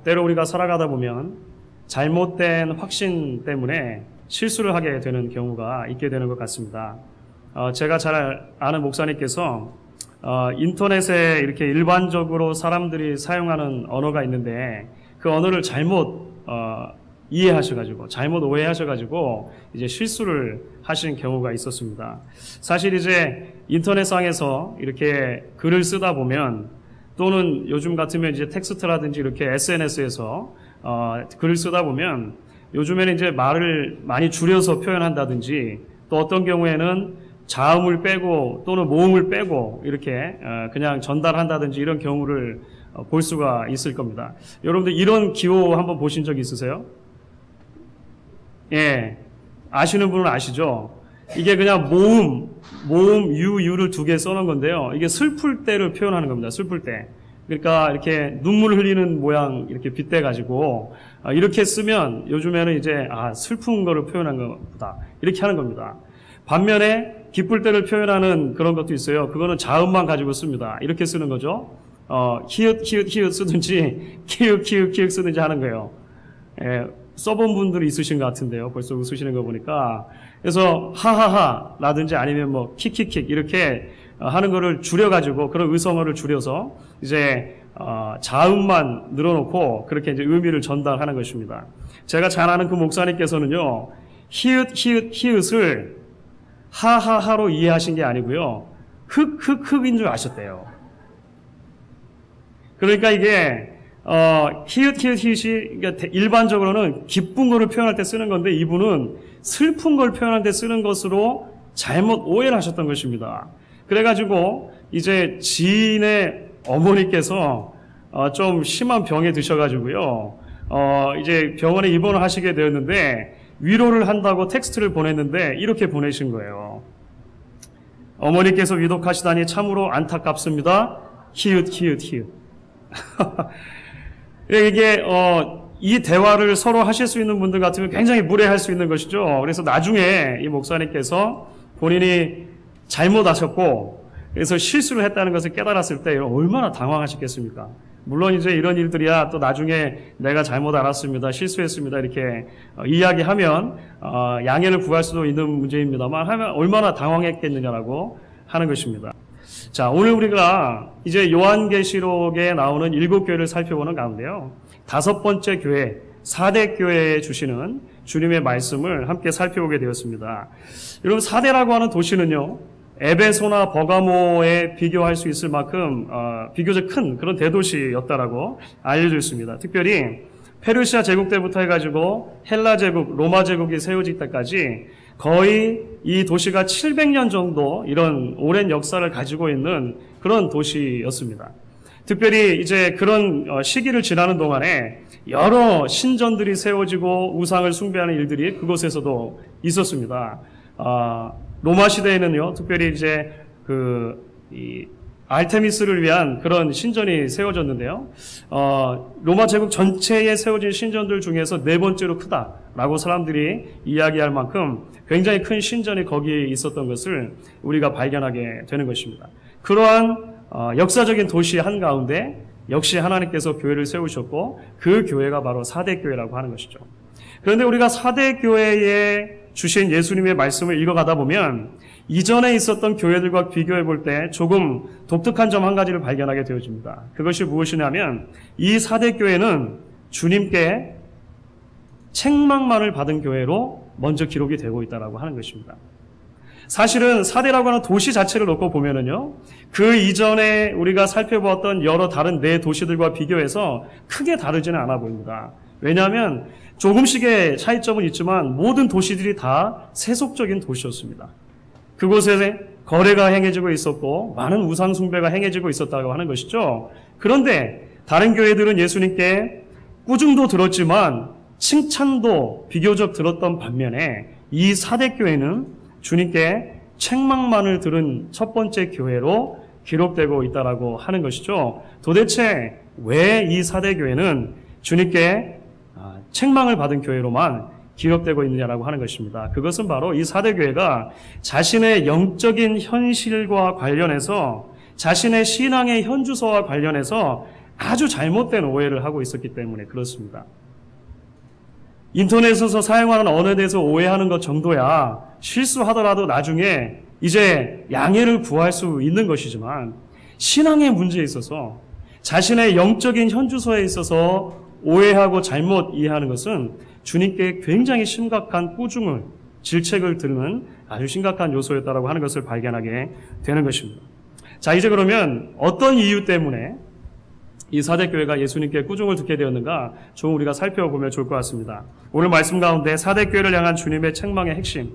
때로 우리가 살아가다 보면 잘못된 확신 때문에 실수를 하게 되는 경우가 있게 되는 것 같습니다. 제가 잘 아는 목사님께서 인터넷에 이렇게 일반적으로 사람들이 사용하는 언어가 있는데 그 언어를 잘못 이해하셔가지고 잘못 오해하셔가지고 이제 실수를 하신 경우가 있었습니다. 사실 이제 인터넷상에서 이렇게 글을 쓰다 보면 또는 요즘 같으면 이제 텍스트라든지 이렇게 SNS에서 글을 쓰다 보면 요즘에는 이제 말을 많이 줄여서 표현한다든지 또 어떤 경우에는 자음을 빼고 또는 모음을 빼고 이렇게 그냥 전달한다든지 이런 경우를 볼 수가 있을 겁니다. 여러분들 이런 기호 한번 보신 적 있으세요? 예, 아시는 분은 아시죠? 이게 그냥 모음, 유를 두 개 써놓은 건데요. 이게 슬플 때를 표현하는 겁니다. 슬플 때. 그러니까 이렇게 눈물 흘리는 모양 이렇게 빗대가지고 이렇게 쓰면 요즘에는 이제 슬픈 거를 표현한 것보다 이렇게 하는 겁니다. 반면에 기쁠 때를 표현하는 그런 것도 있어요. 그거는 자음만 가지고 씁니다. 이렇게 쓰는 거죠. 히읗 쓰든지 키읔 쓰든지 하는 거예요. 예, 써본 분들이 있으신 것 같은데요. 벌써 웃으시는 거 보니까. 그래서 하하하라든지 아니면 뭐 킥킥킥 이렇게 하는 거를 줄여가지고 그런 의성어를 줄여서 이제 자음만 늘어놓고 그렇게 이제 의미를 전달하는 것입니다. 제가 잘 아는 그 목사님께서는요, 히읗을 하하하로 이해하신 게 아니고요, 흑인 줄 아셨대요. 그러니까 이게 히읗이 그러니까 일반적으로는 기쁜 거를 표현할 때 쓰는 건데 이분은 슬픈 걸 표현할 때 쓰는 것으로 잘못 오해를 하셨던 것입니다. 그래가지고 이제 지인의 어머니께서 좀 심한 병에 드셔가지고요, 이제 병원에 입원을 하시게 되었는데 위로를 한다고 텍스트를 보냈는데 이렇게 보내신 거예요. 어머니께서 위독하시다니 참으로 안타깝습니다. 히읗. 이게 이 대화를 서로 하실 수 있는 분들 같으면 굉장히 무례할 수 있는 것이죠. 그래서 나중에 이 목사님께서 본인이 잘못하셨고 그래서 실수를 했다는 것을 깨달았을 때 얼마나 당황하셨겠습니까? 물론 이제 이런 일들이야 또 나중에 내가 잘못 알았습니다, 실수했습니다 이렇게 이야기하면 양해를 구할 수도 있는 문제입니다만 하면 얼마나 당황했겠느냐라고 하는 것입니다. 자, 오늘 우리가 이제 요한계시록에 나오는 7교회를 살펴보는 가운데요, 5번째 교회, 4대 교회에 주시는 주님의 말씀을 함께 살펴보게 되었습니다. 여러분, 4대라고 하는 도시는요, 에베소나 버가모에 비교할 수 있을 만큼 비교적 큰 그런 대도시였다라고 알려져 있습니다. 특별히 페르시아 제국 때부터 해가지고 헬라 제국, 로마 제국이 세워질 때까지 거의 이 도시가 700년 정도 이런 오랜 역사를 가지고 있는 그런 도시였습니다. 특별히 이제 그런 시기를 지나는 동안에 여러 신전들이 세워지고 우상을 숭배하는 일들이 그곳에서도 있었습니다. 로마 시대에는요, 특별히 이제 이 알테미스를 위한 그런 신전이 세워졌는데요, 로마 제국 전체에 세워진 신전들 중에서 4번째로 크다라고 사람들이 이야기할 만큼 굉장히 큰 신전이 거기에 있었던 것을 우리가 발견하게 되는 것입니다. 그러한 역사적인 도시 한가운데 역시 하나님께서 교회를 세우셨고 그 교회가 바로 4대 교회라고 하는 것이죠. 그런데 우리가 4대 교회에 주신 예수님의 말씀을 읽어가다 보면 이전에 있었던 교회들과 비교해 볼 때 조금 독특한 점 한 가지를 발견하게 되어집니다. 그것이 무엇이냐면 이 4대 교회는 주님께 책망만을 받은 교회로 먼저 기록이 되고 있다고 하는 것입니다. 사실은 4대라고 하는 도시 자체를 놓고 보면은요, 그 이전에 우리가 살펴보았던 여러 다른 네 도시들과 비교해서 크게 다르지는 않아 보입니다. 왜냐하면 조금씩의 차이점은 있지만 모든 도시들이 다 세속적인 도시였습니다. 그곳에 거래가 행해지고 있었고 많은 우상 숭배가 행해지고 있었다고 하는 것이죠. 그런데 다른 교회들은 예수님께 꾸중도 들었지만 칭찬도 비교적 들었던 반면에 이 4대 교회는 주님께 책망만을 들은 첫 번째 교회로 기록되고 있다고 하는 것이죠. 도대체 왜 이 4대 교회는 주님께 책망을 받은 교회로만 기록되고 있느냐라고 하는 것입니다. 그것은 바로 이 4대 교회가 자신의 영적인 현실과 관련해서 자신의 신앙의 현주소와 관련해서 아주 잘못된 오해를 하고 있었기 때문에 그렇습니다. 인터넷에서 사용하는 언어에 대해서 오해하는 것 정도야 실수하더라도 나중에 이제 양해를 구할 수 있는 것이지만 신앙의 문제에 있어서 자신의 영적인 현주소에 있어서 오해하고 잘못 이해하는 것은 주님께 굉장히 심각한 꾸중을 질책을 들는 아주 심각한 요소였다라고 하는 것을 발견하게 되는 것입니다. 자, 이제 그러면 어떤 이유 때문에 이 사대교회가 예수님께 꾸중을 듣게 되었는가 좀 우리가 살펴보면 좋을 것 같습니다. 오늘 말씀 가운데 사대교회를 향한 주님의 책망의 핵심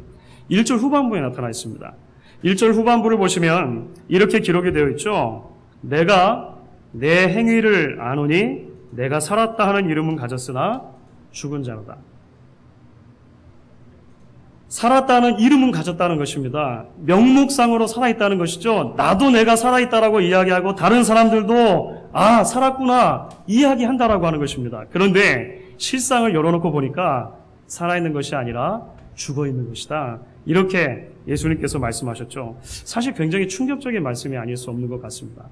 1절 후반부에 나타나 있습니다. 1절 후반부를 보시면 이렇게 기록이 되어 있죠. 내가 내 행위를 아노니 내가 살았다 하는 이름은 가졌으나 죽은 자로다. 살았다는 이름은 가졌다는 것입니다. 명목상으로 살아있다는 것이죠. 나도 내가 살아있다라고 이야기하고 다른 사람들도 아 살았구나 이야기한다라고 하는 것입니다. 그런데 실상을 열어놓고 보니까 살아있는 것이 아니라 죽어있는 것이다. 이렇게 예수님께서 말씀하셨죠. 사실 굉장히 충격적인 말씀이 아닐 수 없는 것 같습니다.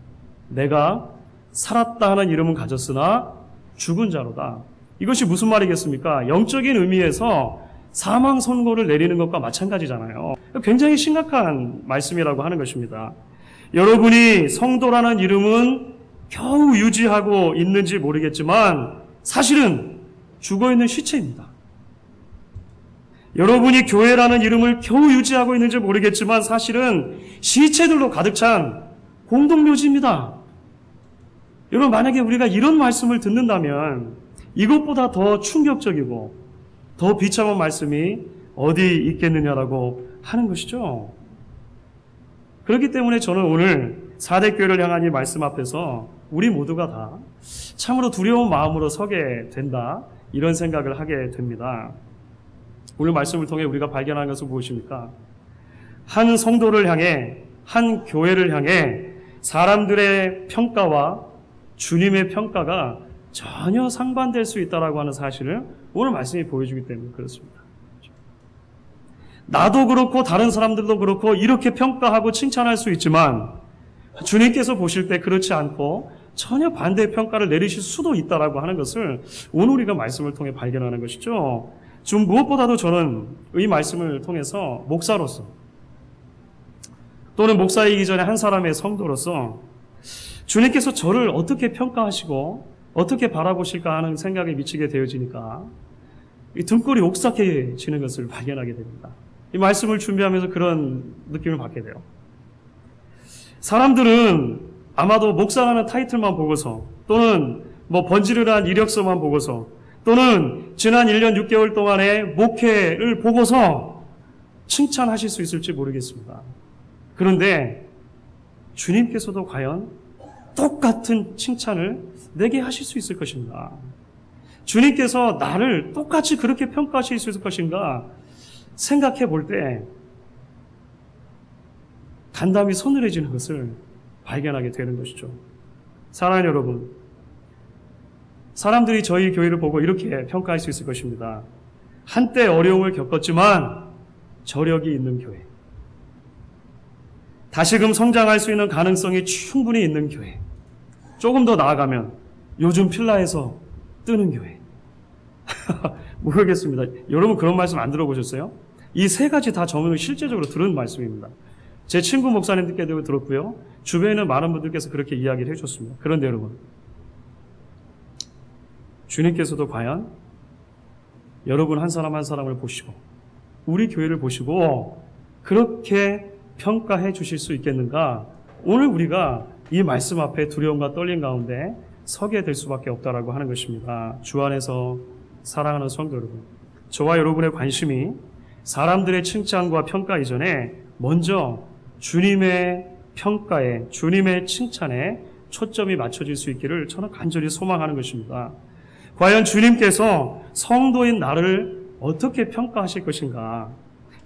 내가 살았다 하는 이름은 가졌으나 죽은 자로다. 이것이 무슨 말이겠습니까? 영적인 의미에서 사망 선고를 내리는 것과 마찬가지잖아요. 굉장히 심각한 말씀이라고 하는 것입니다. 여러분이 성도라는 이름은 겨우 유지하고 있는지 모르겠지만 사실은 죽어있는 시체입니다. 여러분이 교회라는 이름을 겨우 유지하고 있는지 모르겠지만 사실은 시체들로 가득 찬 공동묘지입니다. 여러분 만약에 우리가 이런 말씀을 듣는다면 이것보다 더 충격적이고 더 비참한 말씀이 어디 있겠느냐라고 하는 것이죠. 그렇기 때문에 저는 오늘 사대교회를 향한 이 말씀 앞에서 우리 모두가 다 참으로 두려운 마음으로 서게 된다 이런 생각을 하게 됩니다. 오늘 말씀을 통해 우리가 발견하는 것은 무엇입니까? 한 성도를 향해 한 교회를 향해 사람들의 평가와 주님의 평가가 전혀 상반될 수 있다라고 하는 사실을 오늘 말씀이 보여주기 때문에 그렇습니다. 나도 그렇고 다른 사람들도 그렇고 이렇게 평가하고 칭찬할 수 있지만 주님께서 보실 때 그렇지 않고 전혀 반대의 평가를 내리실 수도 있다라고 하는 것을 오늘 우리가 말씀을 통해 발견하는 것이죠. 좀 무엇보다도 저는 이 말씀을 통해서 목사로서 또는 목사이기 전에 한 사람의 성도로서 주님께서 저를 어떻게 평가하시고 어떻게 바라보실까 하는 생각에 미치게 되어지니까 이 등골이 오싹해지는 것을 발견하게 됩니다. 이 말씀을 준비하면서 그런 느낌을 받게 돼요. 사람들은 아마도 목사라는 타이틀만 보고서 또는 번지르르한 이력서만 보고서 또는 지난 1년 6개월 동안의 목회를 보고서 칭찬하실 수 있을지 모르겠습니다. 그런데 주님께서도 과연 똑같은 칭찬을 내게 하실 수 있을 것인가? 주님께서 나를 똑같이 그렇게 평가하실 수 있을 것인가? 생각해 볼 때 간담이 서늘해지는 것을 발견하게 되는 것이죠. 사랑하는 여러분, 사람들이 저희 교회를 보고 이렇게 평가할 수 있을 것입니다. 한때 어려움을 겪었지만 저력이 있는 교회. 다시금 성장할 수 있는 가능성이 충분히 있는 교회. 조금 더 나아가면 요즘 필라에서 뜨는 교회. 모르겠습니다. 여러분 그런 말씀 안 들어보셨어요? 이 세 가지 다 저는 실제적으로 들은 말씀입니다. 제 친구 목사님들께도 들었고요. 주변에 있는 많은 분들께서 그렇게 이야기를 해줬습니다. 그런데 여러분, 주님께서도 과연 여러분 한 사람 한 사람을 보시고 우리 교회를 보시고 그렇게 평가해 주실 수 있겠는가? 오늘 우리가 이 말씀 앞에 두려움과 떨림 가운데 서게 될 수밖에 없다라고 하는 것입니다. 주 안에서 사랑하는 성도 여러분, 저와 여러분의 관심이 사람들의 칭찬과 평가 이전에 먼저 주님의 평가에, 주님의 칭찬에 초점이 맞춰질 수 있기를 저는 간절히 소망하는 것입니다. 과연 주님께서 성도인 나를 어떻게 평가하실 것인가?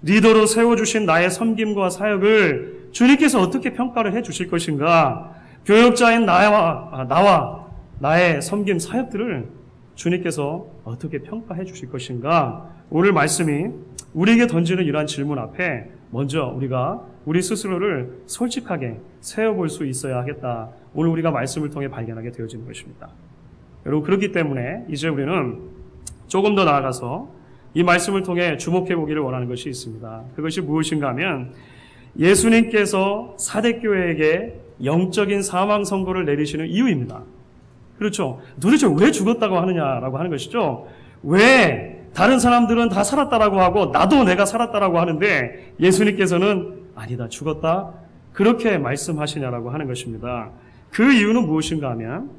리더로 세워주신 나의 섬김과 사역을 주님께서 어떻게 평가를 해주실 것인가? 교역자인 나와 나의 섬김 사역들을 주님께서 어떻게 평가해 주실 것인가? 오늘 말씀이 우리에게 던지는 이러한 질문 앞에 먼저 우리가 우리 스스로를 솔직하게 세워볼 수 있어야 하겠다. 오늘 우리가 말씀을 통해 발견하게 되어지는 것입니다. 여러분, 그렇기 때문에 이제 우리는 조금 더 나아가서 이 말씀을 통해 주목해 보기를 원하는 것이 있습니다. 그것이 무엇인가 하면 예수님께서 사대교회에게 영적인 사망 선고를 내리시는 이유입니다. 그렇죠. 도대체 왜 죽었다고 하느냐라고 하는 것이죠. 왜 다른 사람들은 다 살았다라고 하고 나도 내가 살았다라고 하는데 예수님께서는 아니다, 죽었다, 그렇게 말씀하시냐라고 하는 것입니다. 그 이유는 무엇인가 하면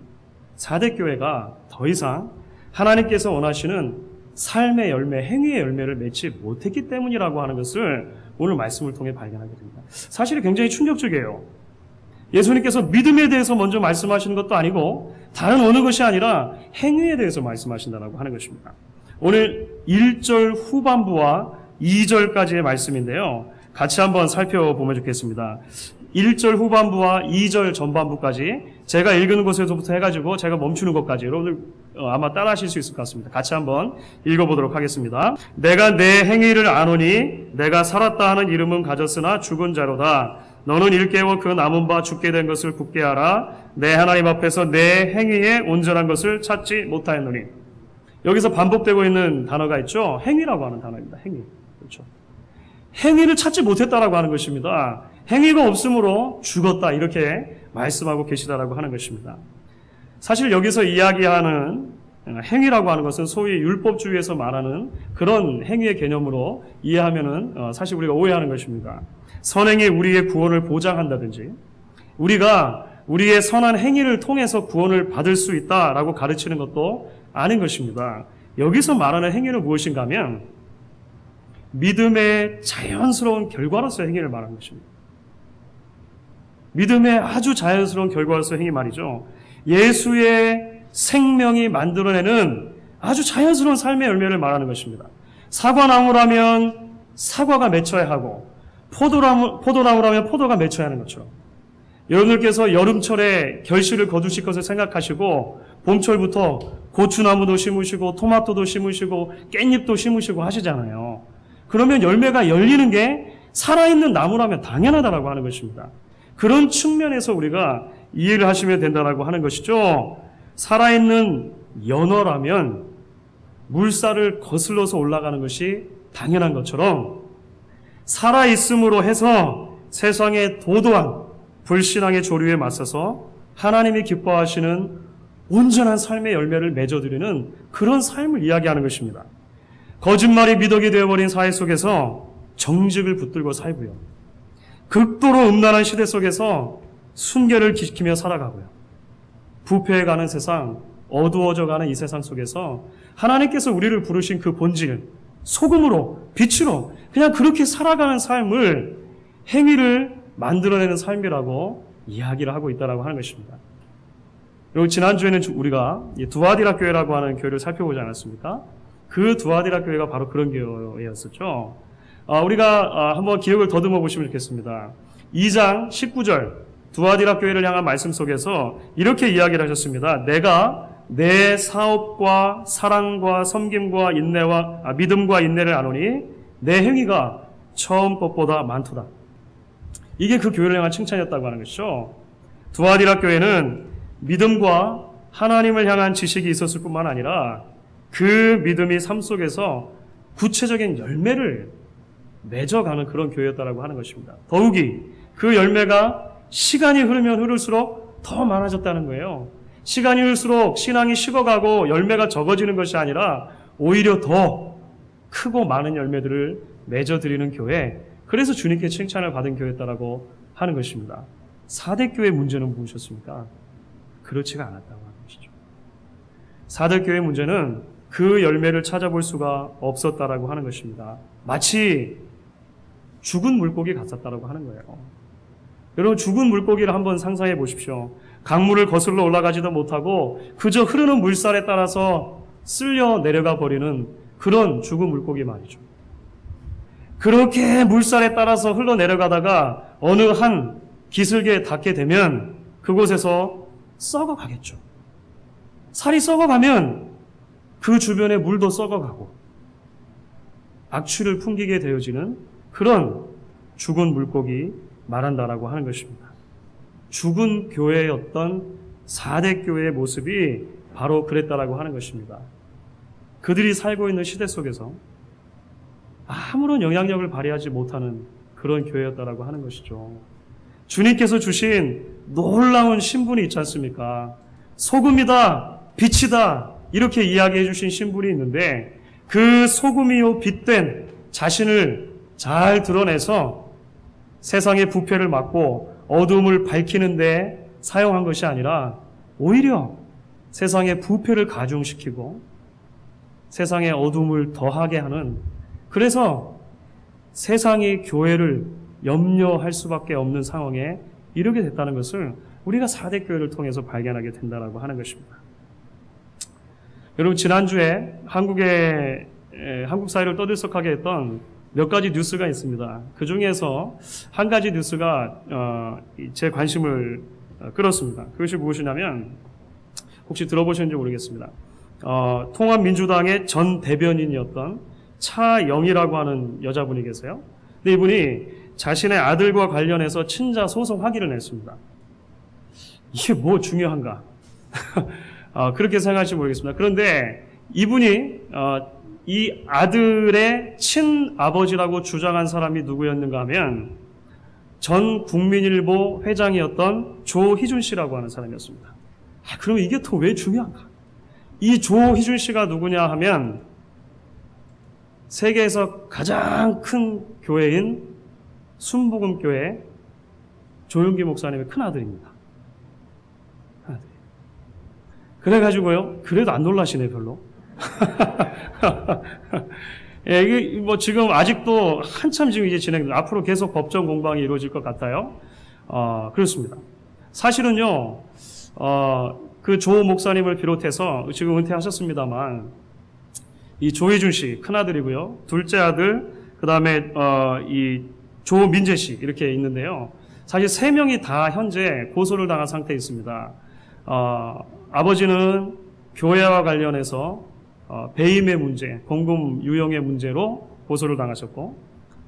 사대교회가 더 이상 하나님께서 원하시는 삶의 열매, 행위의 열매를 맺지 못했기 때문이라고 하는 것을 오늘 말씀을 통해 발견하게 됩니다. 사실이 굉장히 충격적이에요. 예수님께서 믿음에 대해서 먼저 말씀하시는 것도 아니고 다른 어느 것이 아니라 행위에 대해서 말씀하신다고 하는 것입니다. 오늘 1절 후반부와 2절까지의 말씀인데요. 같이 한번 살펴보면 좋겠습니다. 1절 후반부와 2절 전반부까지 제가 읽는 곳에서부터 해가지고 제가 멈추는 것까지 여러분들 아마 따라 하실 수 있을 것 같습니다. 같이 한번 읽어보도록 하겠습니다. 내가 내 행위를 아노니 내가 살았다 하는 이름은 가졌으나 죽은 자로다. 너는 일깨워 그 남은 바 죽게 된 것을 굳게 하라. 내 하나님 앞에서 내 행위에 온전한 것을 찾지 못하였노니. 여기서 반복되고 있는 단어가 있죠. 행위라고 하는 단어입니다. 행위. 그렇죠. 행위를 찾지 못했다라고 하는 것입니다. 행위가 없으므로 죽었다, 이렇게 말씀하고 계시다라고 하는 것입니다. 사실 여기서 이야기하는 행위라고 하는 것은 소위 율법주의에서 말하는 그런 행위의 개념으로 이해하면은 사실 우리가 오해하는 것입니다. 선행이 우리의 구원을 보장한다든지 우리가 우리의 선한 행위를 통해서 구원을 받을 수 있다라고 가르치는 것도 아닌 것입니다. 여기서 말하는 행위는 무엇인가 하면 믿음의 자연스러운 결과로서의 행위를 말하는 것입니다. 믿음의 아주 자연스러운 결과로서의 행위 말이죠. 예수의 생명이 만들어내는 아주 자연스러운 삶의 열매를 말하는 것입니다. 사과나무라면 사과가 맺혀야 하고 포도나무라면 포도가 맺혀야 하는 것처럼 여러분들께서 여름철에 결실을 거두실 것을 생각하시고 봄철부터 고추나무도 심으시고 토마토도 심으시고 깻잎도 심으시고 하시잖아요. 그러면 열매가 열리는 게 살아있는 나무라면 당연하다라고 하는 것입니다. 그런 측면에서 우리가 이해를 하시면 된다라고 하는 것이죠. 살아있는 연어라면 물살을 거슬러서 올라가는 것이 당연한 것처럼 살아있음으로 해서 세상의 도도한 불신앙의 조류에 맞서서 하나님이 기뻐하시는 온전한 삶의 열매를 맺어드리는 그런 삶을 이야기하는 것입니다. 거짓말이 미덕이 되어버린 사회 속에서 정직을 붙들고 살고요. 극도로 음란한 시대 속에서 순결을 지키며 살아가고요. 부패해가는 세상, 어두워져가는 이 세상 속에서 하나님께서 우리를 부르신 그 본질, 소금으로, 빛으로 그냥 그렇게 살아가는 삶을 행위를 만들어내는 삶이라고 이야기를 하고 있다고 하는 것입니다. 그리고 지난주에는 우리가 두아디라 교회라고 하는 교회를 살펴보지 않았습니까? 그 두아디라 교회가 바로 그런 교회였었죠. 우리가 한번 기억을 더듬어 보시면 좋겠습니다. 2장 19절 두아디라 교회를 향한 말씀 속에서 이렇게 이야기를 하셨습니다. 내가 내 사업과 사랑과 섬김과 인내와 믿음과 인내를 아노니 내 행위가 처음 것보다 많도다. 이게 그 교회를 향한 칭찬이었다고 하는 것이죠. 두아디라 교회는 믿음과 하나님을 향한 지식이 있었을 뿐만 아니라 그 믿음이 삶 속에서 구체적인 열매를 맺어가는 그런 교회였다고 하는 것입니다. 더욱이 그 열매가 시간이 흐르면 흐를수록 더 많아졌다는 거예요. 시간이 흐를수록 신앙이 식어가고 열매가 적어지는 것이 아니라 오히려 더 크고 많은 열매들을 맺어드리는 교회, 그래서 주님께 칭찬을 받은 교회였다고 하는 것입니다. 사대교회 문제는 무엇이었습니까? 그렇지가 않았다고 하는 것이죠. 사대교회 문제는 그 열매를 찾아볼 수가 없었다라고 하는 것입니다. 마치 죽은 물고기 같았다라고 하는 거예요. 여러분, 죽은 물고기를 한번 상상해 보십시오. 강물을 거슬러 올라가지도 못하고 그저 흐르는 물살에 따라서 쓸려 내려가 버리는 그런 죽은 물고기 말이죠. 그렇게 물살에 따라서 흘러내려가다가 어느 한 기슭에 닿게 되면 그곳에서 썩어가겠죠. 살이 썩어가면 그 주변의 물도 썩어가고 악취를 풍기게 되어지는 그런 죽은 물고기 말한다라고 하는 것입니다. 죽은 교회였던 4대 교회의 모습이 바로 그랬다라고 하는 것입니다. 그들이 살고 있는 시대 속에서 아무런 영향력을 발휘하지 못하는 그런 교회였다라고 하는 것이죠. 주님께서 주신 놀라운 신분이 있지 않습니까? 소금이다, 빛이다, 이렇게 이야기해 주신 신분이 있는데 그 소금이요 빛된 자신을 잘 드러내서 세상의 부패를 막고 어둠을 밝히는 데 사용한 것이 아니라 오히려 세상의 부패를 가중시키고 세상의 어둠을 더하게 하는, 그래서 세상이 교회를 염려할 수밖에 없는 상황에 이르게 됐다는 것을 우리가 4대 교회를 통해서 발견하게 된다고 하는 것입니다. 여러분, 지난주에 한국 사회를 떠들썩하게 했던 몇 가지 뉴스가 있습니다. 그 중에서 한 가지 뉴스가 제 관심을 끌었습니다. 그것이 무엇이냐면, 혹시 들어보셨는지 모르겠습니다. 통합민주당의 전 대변인이었던 차영희라고 하는 여자분이 계세요. 근데 이분이 자신의 아들과 관련해서 친자 소송 확인을 냈습니다. 이게 뭐 중요한가? 그렇게 생각할지 모르겠습니다. 그런데 이분이 이 아들의 친아버지라고 주장한 사람이 누구였는가 하면 전 국민일보 회장이었던 조희준 씨라고 하는 사람이었습니다. 그러면 이게 또 왜 중요한가? 이 조희준 씨가 누구냐 하면 세계에서 가장 큰 교회인 순복음교회 조용기 목사님의 큰아들입니다. 그래가지고요, 그래도 안 놀라시네, 별로. 예, 이게 뭐 지금 아직도 한참 지금 이제 앞으로 계속 법정 공방이 이루어질 것 같아요. 그렇습니다. 사실은요, 그 조 목사님을 비롯해서 지금 은퇴하셨습니다만, 이 조희준 씨, 큰아들이고요, 둘째 아들, 그 다음에, 이 조민재 씨, 이렇게 있는데요. 사실 3명이 다 현재 고소를 당한 상태에 있습니다. 아버지는 교회와 관련해서 배임의 문제, 공금 유용의 문제로 고소를 당하셨고,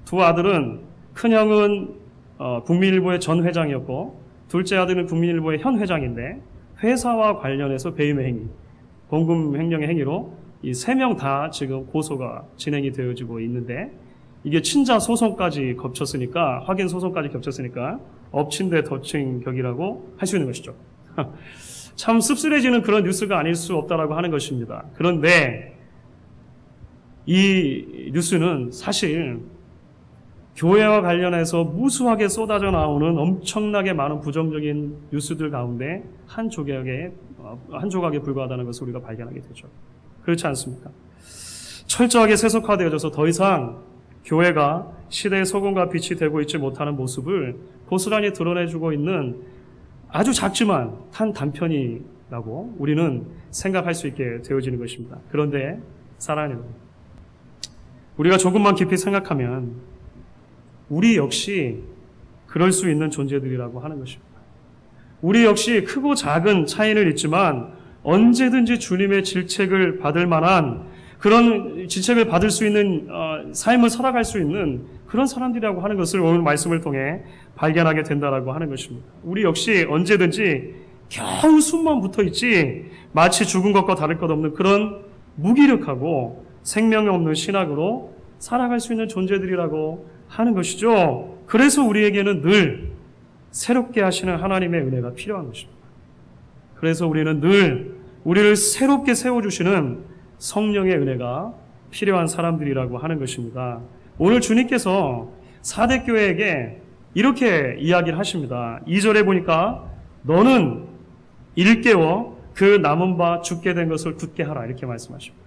두 아들은, 큰형은 국민일보의 전 회장이었고, 둘째 아들은 국민일보의 현 회장인데, 회사와 관련해서 배임의 행위, 공금 횡령의 행위로 이 3명 다 지금 고소가 진행이 되어지고 있는데, 이게 친자 소송까지 겹쳤으니까, 확인 소송까지 겹쳤으니까 엎친 데 덮친 격이라고 할 수 있는 것이죠. 참 씁쓸해지는 그런 뉴스가 아닐 수 없다라고 하는 것입니다. 그런데 이 뉴스는 사실 교회와 관련해서 무수하게 쏟아져 나오는 엄청나게 많은 부정적인 뉴스들 가운데 한 조각에 불과하다는 것을 우리가 발견하게 되죠. 그렇지 않습니까? 철저하게 세속화되어져서 더 이상 교회가 시대의 소금과 빛이 되고 있지 못하는 모습을 고스란히 드러내주고 있는 아주 작지만 한 단편이라고 우리는 생각할 수 있게 되어지는 것입니다. 그런데 사랑하는 여러분, 우리가 조금만 깊이 생각하면 우리 역시 그럴 수 있는 존재들이라고 하는 것입니다. 우리 역시 크고 작은 차이는 있지만 언제든지 주님의 질책을 받을 만한 그런 질책을 받을 수 있는 삶을 살아갈 수 있는 그런 사람들이라고 하는 것을 오늘 말씀을 통해 발견하게 된다라고 하는 것입니다. 우리 역시 언제든지 겨우 숨만 붙어있지 마치 죽은 것과 다를 것 없는 그런 무기력하고 생명이 없는 신학으로 살아갈 수 있는 존재들이라고 하는 것이죠. 그래서 우리에게는 늘 새롭게 하시는 하나님의 은혜가 필요한 것입니다. 그래서 우리는 늘 우리를 새롭게 세워주시는 성령의 은혜가 필요한 사람들이라고 하는 것입니다. 오늘 주님께서 4대 교회에게 이렇게 이야기를 하십니다. 2절에 보니까 너는 일깨워 그 남은 바 죽게 된 것을 굳게 하라, 이렇게 말씀하십니다.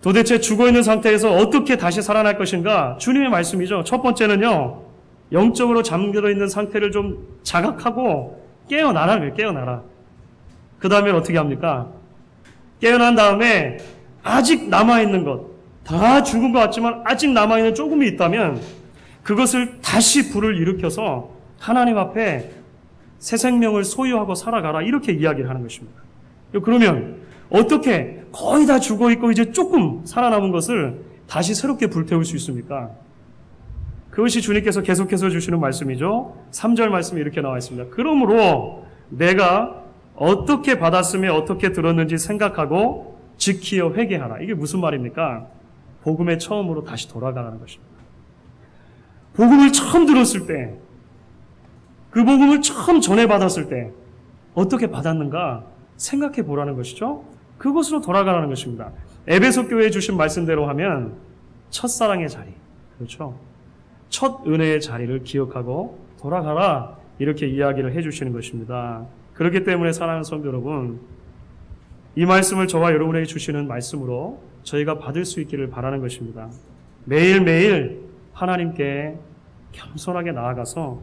도대체 죽어있는 상태에서 어떻게 다시 살아날 것인가? 주님의 말씀이죠. 첫 번째는요, 영적으로 잠들어있는 상태를 좀 자각하고 깨어나라. 그 다음에 어떻게 합니까? 깨어난 다음에 아직 남아있는 것, 다 죽은 것 같지만 아직 남아있는 조금이 있다면 그것을 다시 불을 일으켜서 하나님 앞에 새 생명을 소유하고 살아가라, 이렇게 이야기를 하는 것입니다. 그러면 어떻게 거의 다 죽어있고 이제 조금 살아남은 것을 다시 새롭게 불태울 수 있습니까? 그것이 주님께서 계속해서 주시는 말씀이죠. 3절 말씀이 이렇게 나와 있습니다. 그러므로 내가 어떻게 받았으며 어떻게 들었는지 생각하고 지키어 회개하라. 이게 무슨 말입니까? 복음의 처음으로 다시 돌아가라는 것입니다. 복음을 처음 들었을 때, 그 복음을 처음 전해받았을 때 어떻게 받았는가 생각해 보라는 것이죠. 그것으로 돌아가라는 것입니다. 에베소 교회에 주신 말씀대로 하면 첫사랑의 자리, 그렇죠? 첫 은혜의 자리를 기억하고 돌아가라, 이렇게 이야기를 해주시는 것입니다. 그렇기 때문에 사랑하는 성도 여러분, 이 말씀을 저와 여러분에게 주시는 말씀으로 저희가 받을 수 있기를 바라는 것입니다. 매일매일 하나님께 겸손하게 나아가서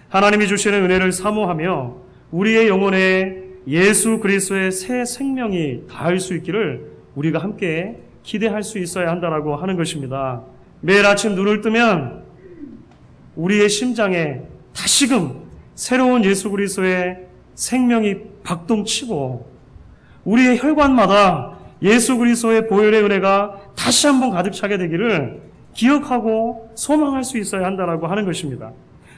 하나님이 주시는 은혜를 사모하며 우리의 영혼에 예수 그리스도의 새 생명이 닿을 수 있기를 우리가 함께 기대할 수 있어야 한다라고 하는 것입니다. 매일 아침 눈을 뜨면 우리의 심장에 다시금 새로운 예수 그리스도의 생명이 박동치고 우리의 혈관마다 예수 그리스도의 보혈의 은혜가 다시 한번 가득 차게 되기를 기억하고 소망할 수 있어야 한다라고 하는 것입니다.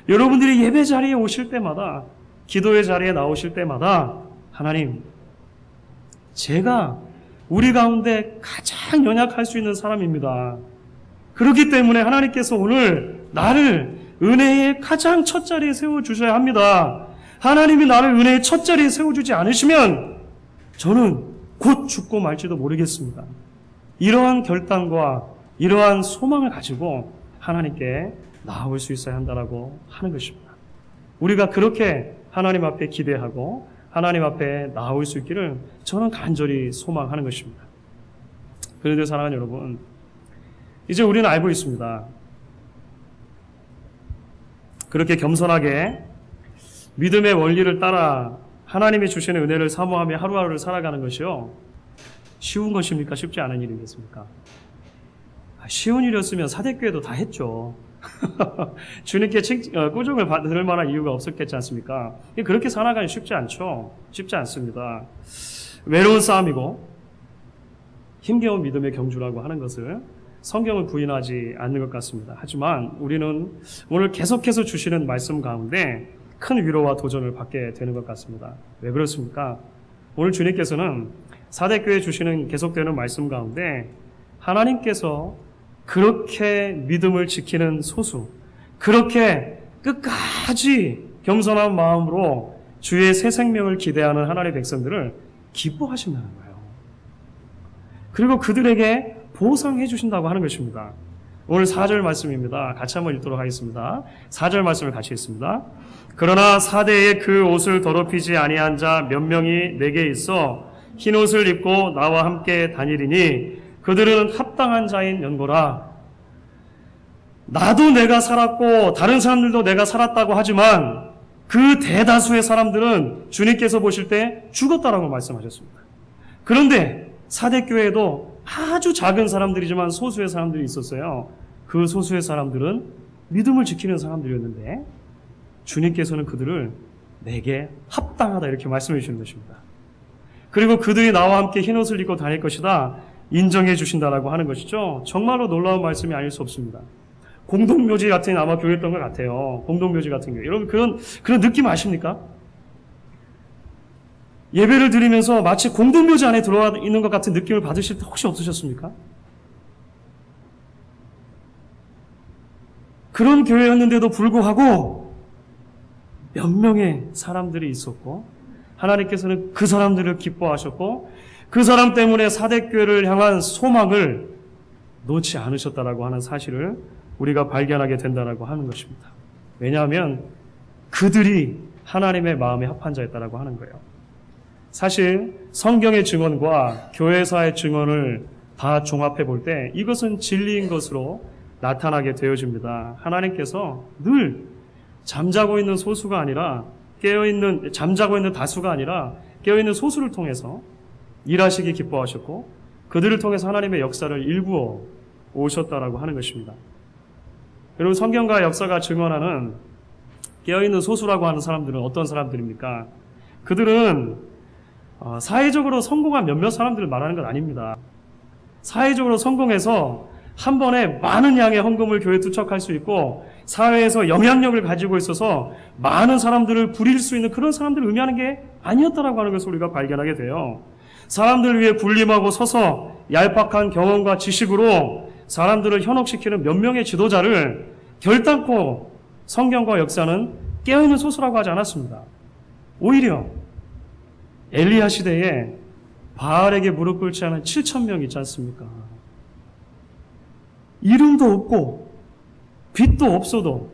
여러분들이 예배 자리에 오실 때마다, 기도의 자리에 나오실 때마다 하나님, 제가 우리 가운데 가장 연약할 수 있는 사람입니다. 그렇기 때문에 하나님께서 오늘 나를 은혜의 가장 첫 자리에 세워주셔야 합니다. 하나님이 나를 은혜의 첫 자리에 세워주지 않으시면 저는 곧 죽고 말지도 모르겠습니다. 이러한 결단과 이러한 소망을 가지고 하나님께 나아올 수 있어야 한다라고 하는 것입니다. 우리가 그렇게 하나님 앞에 기대하고 하나님 앞에 나아올 수 있기를 저는 간절히 소망하는 것입니다. 그런데 사랑하는 여러분, 이제 우리는 알고 있습니다. 그렇게 겸손하게 믿음의 원리를 따라 하나님이 주시는 은혜를 사모하며 하루하루를 살아가는 것이요, 쉬운 것입니까? 쉽지 않은 일이겠습니까? 쉬운 일이었으면 사대교회도 다 했죠. 주님께 꾸중을 받을 만한 이유가 없었겠지 않습니까? 그렇게 살아가기 쉽지 않죠. 쉽지 않습니다. 외로운 싸움이고 힘겨운 믿음의 경주라고 하는 것을 성경은 부인하지 않는 것 같습니다. 하지만 우리는 오늘 계속해서 주시는 말씀 가운데 큰 위로와 도전을 받게 되는 것 같습니다. 왜 그렇습니까? 오늘 주님께서는 사대교회에 주시는 계속되는 말씀 가운데 하나님께서 그렇게 믿음을 지키는 소수, 그렇게 끝까지 겸손한 마음으로 주의 새 생명을 기대하는 하나님의 백성들을 기뻐하신다는 거예요. 그리고 그들에게 보상해 주신다고 하는 것입니다. 오늘 4절 말씀입니다. 같이 한번 읽도록 하겠습니다. 4절 말씀을 같이 읽습니다. 그러나 사대에 그 옷을 더럽히지 아니한 자 몇 명이 내게 있어 흰 옷을 입고 나와 함께 다니리니 그들은 합당한 자인 연고라. 나도 내가 살았고 다른 사람들도 내가 살았다고 하지만 그 대다수의 사람들은 주님께서 보실 때 죽었다라고 말씀하셨습니다. 그런데 사대교회에도 아주 작은 사람들이지만 소수의 사람들이 있었어요. 그 소수의 사람들은 믿음을 지키는 사람들이었는데 주님께서는 그들을 내게 합당하다 이렇게 말씀해 주시는 것입니다. 그리고 그들이 나와 함께 흰옷을 입고 다닐 것이다 인정해 주신다라고 하는 것이죠. 정말로 놀라운 말씀이 아닐 수 없습니다. 공동묘지 같은 아마 교회였던 것 같아요. 공동묘지 같은 교회. 여러분 그런 느낌 아십니까? 예배를 드리면서 마치 공동묘지 안에 들어와 있는 것 같은 느낌을 받으실 때 혹시 없으셨습니까? 그런 교회였는데도 불구하고 몇 명의 사람들이 있었고 하나님께서는 그 사람들을 기뻐하셨고 그 사람 때문에 사대교회를 향한 소망을 놓지 않으셨다라고 하는 사실을 우리가 발견하게 된다라고 하는 것입니다. 왜냐하면 그들이 하나님의 마음에 합한 자였다라고 하는 거예요. 사실 성경의 증언과 교회사의 증언을 다 종합해 볼 때 이것은 진리인 것으로 나타나게 되어집니다. 하나님께서 늘 잠자고 있는 소수가 아니라 잠자고 있는 다수가 아니라 깨어있는 소수를 통해서 일하시기 기뻐하셨고 그들을 통해서 하나님의 역사를 일구어 오셨다라고 하는 것입니다. 여러분, 성경과 역사가 증언하는 깨어있는 소수라고 하는 사람들은 어떤 사람들입니까? 그들은 사회적으로 성공한 몇몇 사람들을 말하는 건 아닙니다. 사회적으로 성공해서 한 번에 많은 양의 헌금을 교회에 투척할 수 있고 사회에서 영향력을 가지고 있어서 많은 사람들을 부릴 수 있는 그런 사람들을 의미하는 게 아니었다라고 하는 것을 우리가 발견하게 돼요. 사람들을 위해 군림하고 서서 얄팍한 경험과 지식으로 사람들을 현혹시키는 몇 명의 지도자를 결단코 성경과 역사는 깨어있는 소수라고 하지 않았습니다. 오히려 엘리야 시대에 바알에게 무릎 꿇지 않은 7,000명 있지 않습니까? 이름도 없고 빚도 없어도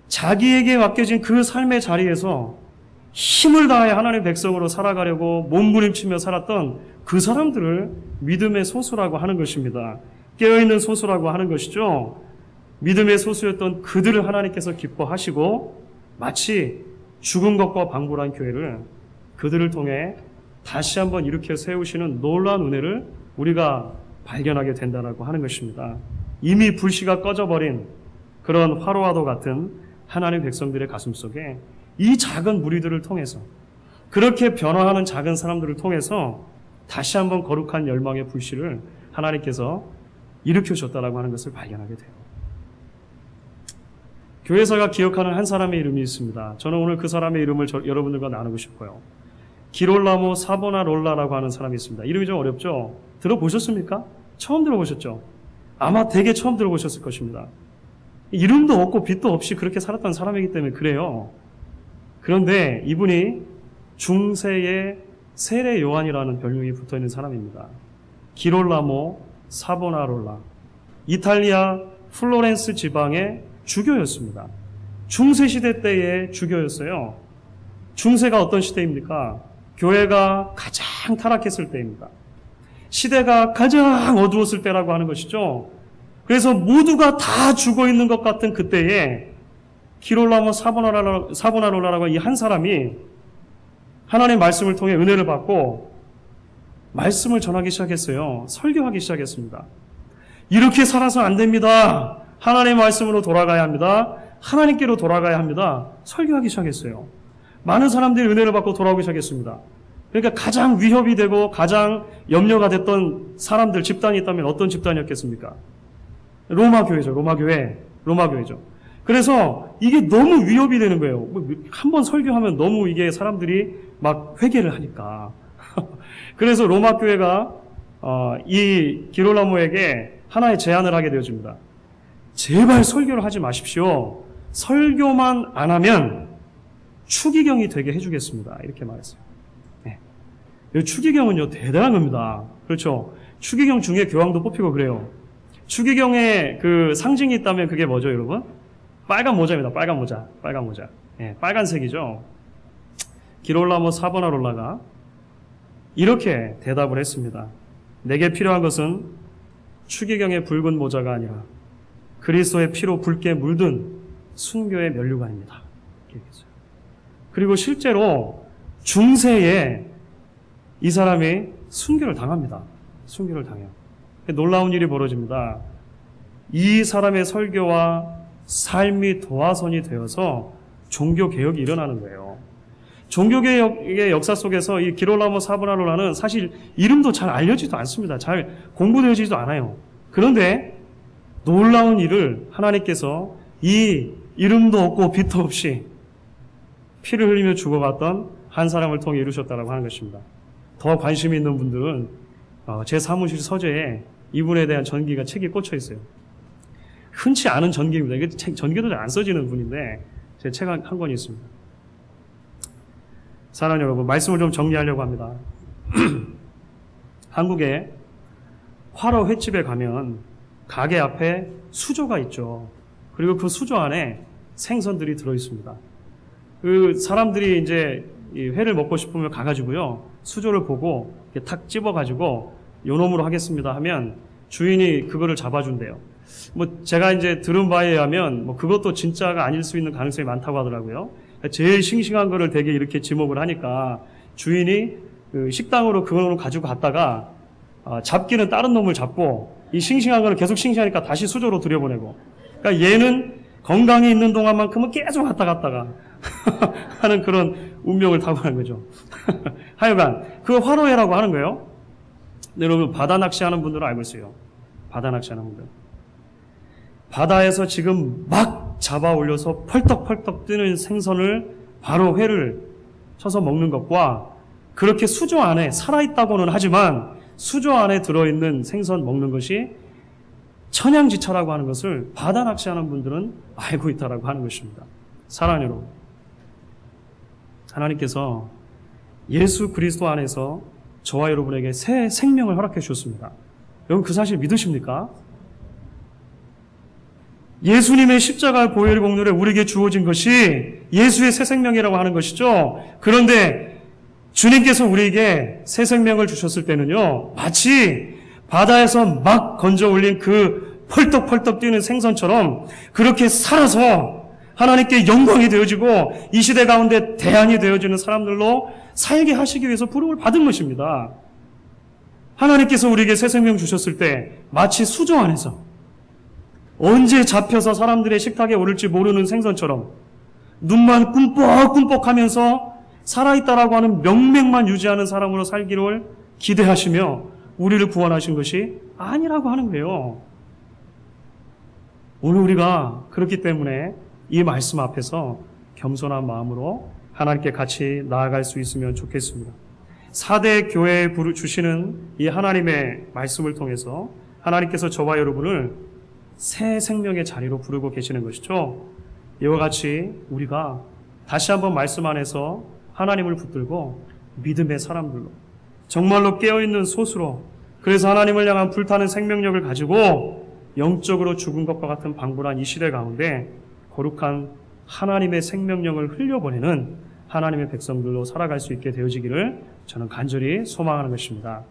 자기에게 맡겨진 그 삶의 자리에서 힘을 다해 하나님의 백성으로 살아가려고 몸부림치며 살았던 그 사람들을 믿음의 소수라고 하는 것입니다. 깨어있는 소수라고 하는 것이죠. 믿음의 소수였던 그들을 하나님께서 기뻐하시고 마치 죽은 것과 방불한 교회를 그들을 통해 다시 한번 일으켜 세우시는 놀라운 은혜를 우리가 발견하게 된다고 하는 것입니다. 이미 불씨가 꺼져버린 그런 화로와도 같은 하나님의 백성들의 가슴 속에 이 작은 무리들을 통해서 그렇게 변화하는 작은 사람들을 통해서 다시 한번 거룩한 열망의 불씨를 하나님께서 일으켜줬다라고 하는 것을 발견하게 돼요. 교회사가 기억하는 한 사람의 이름이 있습니다. 저는 오늘 그 사람의 이름을 여러분들과 나누고 싶어요. 기롤라모 사보나롤라라고 하는 사람이 있습니다. 이름이 좀 어렵죠? 들어보셨습니까? 처음 들어보셨죠? 아마 되게 처음 들어보셨을 것입니다. 이름도 없고 빚도 없이 그렇게 살았던 사람이기 때문에 그래요. 그런데 이분이 중세의 세례 요한이라는 별명이 붙어있는 사람입니다. 기롤라모 사보나롤라. 이탈리아 플로렌스 지방의 주교였습니다. 중세시대 때의 주교였어요. 중세가 어떤 시대입니까? 교회가 가장 타락했을 때입니다. 시대가 가장 어두웠을 때라고 하는 것이죠. 그래서 모두가 다 죽어 있는 것 같은 그때에 기롤라모 사보나롤라라고 이 한 사람이 하나님의 말씀을 통해 은혜를 받고 말씀을 전하기 시작했어요. 설교하기 시작했습니다. 이렇게 살아서 안 됩니다. 하나님의 말씀으로 돌아가야 합니다. 하나님께로 돌아가야 합니다. 설교하기 시작했어요. 많은 사람들이 은혜를 받고 돌아오기 시작했습니다. 그러니까 가장 위협이 되고 가장 염려가 됐던 사람들, 집단이 있다면 어떤 집단이었겠습니까? 로마 교회죠. 로마 교회죠. 그래서 이게 너무 위협이 되는 거예요. 한번 설교하면 너무 이게 사람들이 막 회개를 하니까. 그래서 로마 교회가 이 기롤라모에게 하나의 제안을 하게 되어집니다. 제발 설교를 하지 마십시오. 설교만 안 하면 추기경이 되게 해주겠습니다. 이렇게 말했어요. 네. 추기경은요 대단한 겁니다. 그렇죠? 추기경 중에 교황도 뽑히고 그래요. 추기경의 그 상징이 있다면 그게 뭐죠, 여러분? 빨간 모자입니다. 빨간 모자. 네, 빨간색이죠. 기롤라모 사보나롤라가 이렇게 대답을 했습니다. 내게 필요한 것은 추기경의 붉은 모자가 아니라 그리스도의 피로 붉게 물든 순교의 면류관입니다. 그리고 실제로 중세에 이 사람이 순교를 당합니다. 순교를 당해요. 놀라운 일이 벌어집니다. 이 사람의 설교와 삶이 도화선이 되어서 종교개혁이 일어나는 거예요. 종교개혁의 역사 속에서 이 기롤라모 사보나롤라는 사실 이름도 잘 알려지지도 않습니다. 잘 공부되어지지도 않아요. 그런데 놀라운 일을 하나님께서 이 이름도 없고 빚도 없이 피를 흘리며 죽어갔던 한 사람을 통해 이루셨다고 하는 것입니다. 더 관심이 있는 분들은 제 사무실 서재에 이분에 대한 전기가 책이 꽂혀 있어요. 흔치 않은 전기입니다. 이게 전기도 잘 안 써지는 분인데 제 책 한 권이 있습니다. 사랑하는 여러분, 말씀을 좀 정리하려고 합니다. 한국에 화로 횟집에 가면 가게 앞에 수조가 있죠. 그리고 그 수조 안에 생선들이 들어있습니다. 그 사람들이 이제 이 회를 먹고 싶으면 가가지고요, 수조를 보고 이렇게 탁 집어가지고 요 놈으로 하겠습니다 하면 주인이 그거를 잡아준대요. 뭐 제가 이제 들은 바에 의하면 뭐 그것도 진짜가 아닐 수 있는 가능성이 많다고 하더라고요. 제일 싱싱한 거를 되게 이렇게 지목을 하니까 주인이 그 식당으로 그걸 가지고 갔다가 잡기는 다른 놈을 잡고 이 싱싱한 거는 계속 싱싱하니까 다시 수조로 들여보내고, 그러니까 얘는 건강이 있는 동안만큼은 계속 왔다 갔다가 하는 그런 운명을 타고난 거죠. 하여간 그 화로회라고 하는 거예요. 여러분, 바다 낚시하는 분들은 알고 있어요. 바다 낚시하는 분들. 바다에서 지금 막 잡아 올려서 펄떡펄떡 뜨는 생선을 바로 회를 쳐서 먹는 것과 그렇게 수조 안에 살아있다고는 하지만 수조 안에 들어있는 생선 먹는 것이 천양지차라고 하는 것을 바다 낚시하는 분들은 알고 있다라고 하는 것입니다. 사랑하는 여러분, 하나님께서 예수 그리스도 안에서 저와 여러분에게 새 생명을 허락해 주셨습니다. 여러분 그 사실 믿으십니까? 예수님의 십자가 보혈 공로에 우리에게 주어진 것이 예수의 새 생명이라고 하는 것이죠. 그런데 주님께서 우리에게 새 생명을 주셨을 때는요, 마치 바다에서 막 건져 올린 그 펄떡펄떡 뛰는 생선처럼 그렇게 살아서 하나님께 영광이 되어지고 이 시대 가운데 대안이 되어지는 사람들로 살게 하시기 위해서 부름을 받은 것입니다. 하나님께서 우리에게 새 생명 주셨을 때 마치 수조 안에서 언제 잡혀서 사람들의 식탁에 오를지 모르는 생선처럼 눈만 꿈뻑꿈뻑하면서 살아있다라고 하는 명맥만 유지하는 사람으로 살기를 기대하시며 우리를 구원하신 것이 아니라고 하는 거예요. 오늘 우리가 그렇기 때문에 이 말씀 앞에서 겸손한 마음으로 하나님께 같이 나아갈 수 있으면 좋겠습니다. 4대 교회에 주시는 이 하나님의 말씀을 통해서 하나님께서 저와 여러분을 새 생명의 자리로 부르고 계시는 것이죠. 이와 같이 우리가 다시 한번 말씀 안에서 하나님을 붙들고 믿음의 사람들로 정말로 깨어있는 솥으로 그래서 하나님을 향한 불타는 생명력을 가지고 영적으로 죽은 것과 같은 방불한 이 시대 가운데 거룩한 하나님의 생명력을 흘려보내는 하나님의 백성들로 살아갈 수 있게 되어지기를 저는 간절히 소망하는 것입니다.